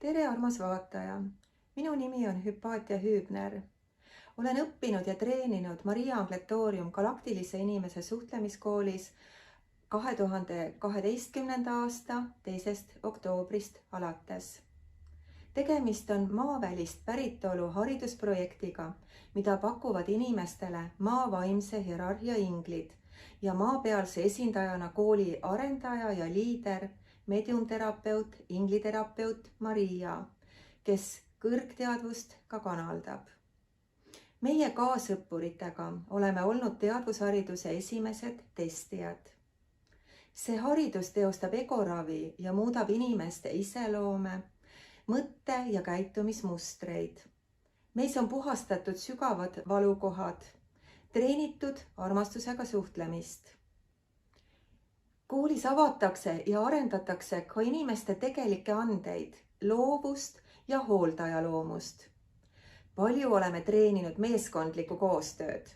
Tere, armas vaataja! Minu nimi on Hüpatia Hüübner. Olen õppinud ja treeninud Maria Angletoorium galaktilise inimese suhtlemiskoolis 2012. aasta 2. oktoobrist alates. Tegemist on maavälist päritolu haridusprojektiga, mida pakuvad inimestele maa vaimse hierarhia inglid ja maapealse esindajana kooli arendaja ja liider, mediumterapeut, ingliterapeut Maria, kes kõrgteadvust ka kanaldab. Meie kaasõppuritega oleme olnud teadvushariduse esimesed testijad. See haridus teostab egoravi ja muudab inimeste iseloome, mõtte ja käitumismustreid. Meis on puhastatud sügavad valukohad, treenitud armastusega suhtlemist. Koolis avatakse ja arendatakse ka inimeste tegelikke andeid, loovust ja hooldajaloomust. Palju oleme treeninud meeskondlikku koostööd,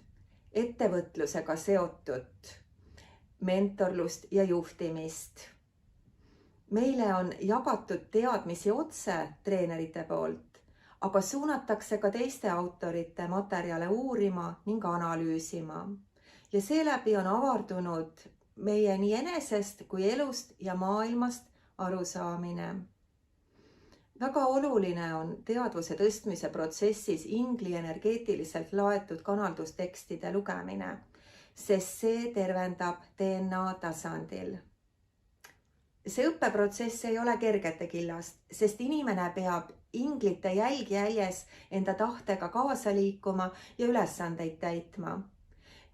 ettevõtlusega seotud, mentorlust ja juhtimist. Meile on jagatud teadmisi otse treenerite poolt, aga suunatakse ka teiste autorite materjale uurima ning analüüsima. Ja seeläbi on avardunud meie nii enesest kui elust ja maailmast arusaamine. Väga oluline on teadvuse tõstmise protsessis ingli energeetiliselt laetud kanaldustekstide lugemine, sest see tervendab DNA tasandil. See õppeprotsess ei ole kergete killast, sest inimene peab inglite jäljes enda tahtega kaasa liikuma ja ülesandeid täitma.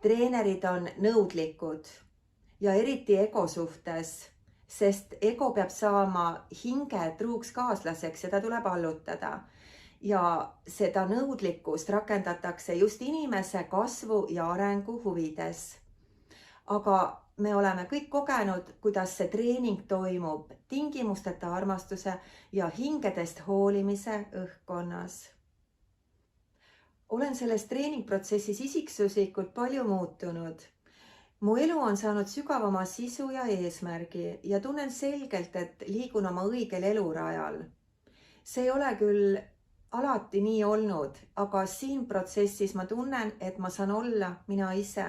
Treenerid on nõudlikud ja eriti ego suhtes, sest ego peab saama hinge truuks kaaslaseks ja ta tuleb allutada. Ja seda nõudlikkust rakendatakse just inimese kasvu ja arengu huvides. Aga me oleme kõik kogenud, kuidas see treening toimub tingimusteta armastuse ja hingedest hoolimise õhkkonnas. Olen selles treeningprotsessis isiksuslikult palju muutunud. Mu elu on saanud sügavama sisu ja eesmärgi ja tunnen selgelt, et liigun oma õigel elurajal. See ei ole küll alati nii olnud, aga siin protsessis ma tunnen, et ma saan olla mina ise.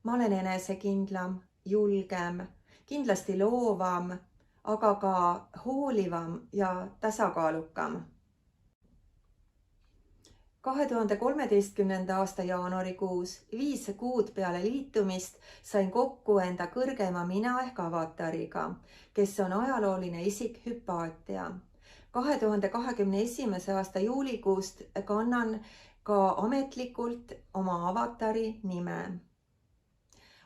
Ma olen enesekindlam, julgem, kindlasti loovam, aga ka hoolivam ja tasakaalukam. 2013. aasta jaanuarikuus, 5 kuud peale liitumist, sain kokku enda kõrgema mina ehk avatariga, kes on ajalooline isik Hüpatia. 2021. aasta juulikuust kannan ka ametlikult oma avatari nime.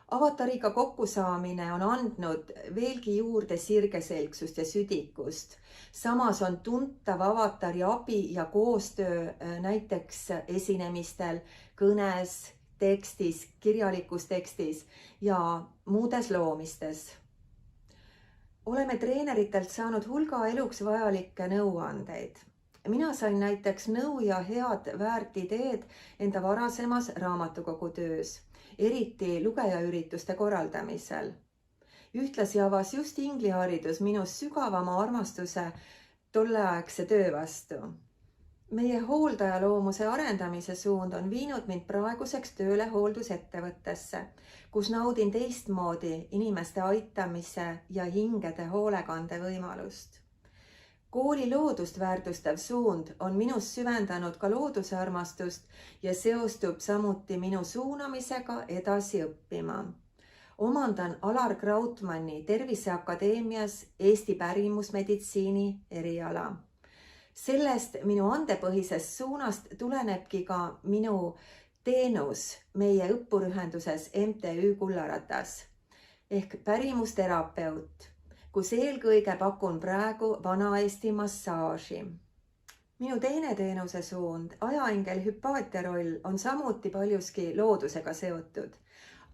Avatariga kokkusaamine on andnud veelgi juurde sirgeselgsust ja südikust. Samas on tuntav avatari abi ja koostöö näiteks esinemistel, kõnes, tekstis, kirjalikus tekstis ja muudes loomistes. Oleme treeneritelt saanud hulga eluks vajalikke nõuandeid. Mina sain näiteks nõu ja head väärt ideed enda varasemas raamatukogutöös, eriti lugejaürituste korraldamisel. Ühtlasi avas just ingliharidus minus sügavama armastuse tolleaegse töö vastu. Meie hooldajaloomuse arendamise suund on viinud mind praeguseks tööle hooldusettevõttesse, kus naudin teistmoodi inimeste aitamise ja hingede hoolekande võimalust. Kooli loodust väärtustav suund on minus süvendanud ka looduse armastust ja seostub samuti minu suunamisega edasi õppima. Omandan Alar Krautmanni Terviseakadeemias Eesti pärimusmeditsiini eriala. Sellest minu andepõhisest suunast tulenebki ka minu teenus meie õppurühenduses MTÜ Kullaratas ehk pärimusterapeut, kus eelkõige pakun praegu Vana-Eesti massaaži. Minu teine teenuse suund, ajaingel Hüpatia roll, on samuti paljuski loodusega seotud,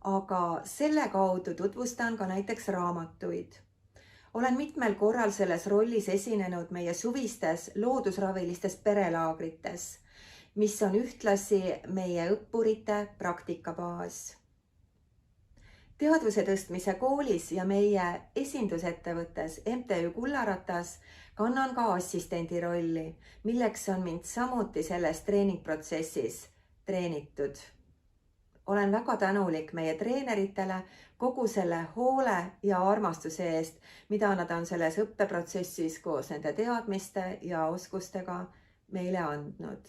aga selle kaudu tutvustan ka näiteks raamatuid. Olen mitmel korral selles rollis esinenud meie suvistes loodusravilistes perelaagrites, mis on ühtlasi meie õppurite praktikabaas. teadvuse tõstmise koolis ja meie esindusettevõttes MTÜ Kullaratas kannan ka assistendi rolli, milleks on mind samuti selles treeningprotsessis treenitud. Olen väga tänulik meie treeneritele kogu selle hoole ja armastuse eest, mida nad on selles õppeprotsessis koos nende teadmiste ja oskustega meile andnud.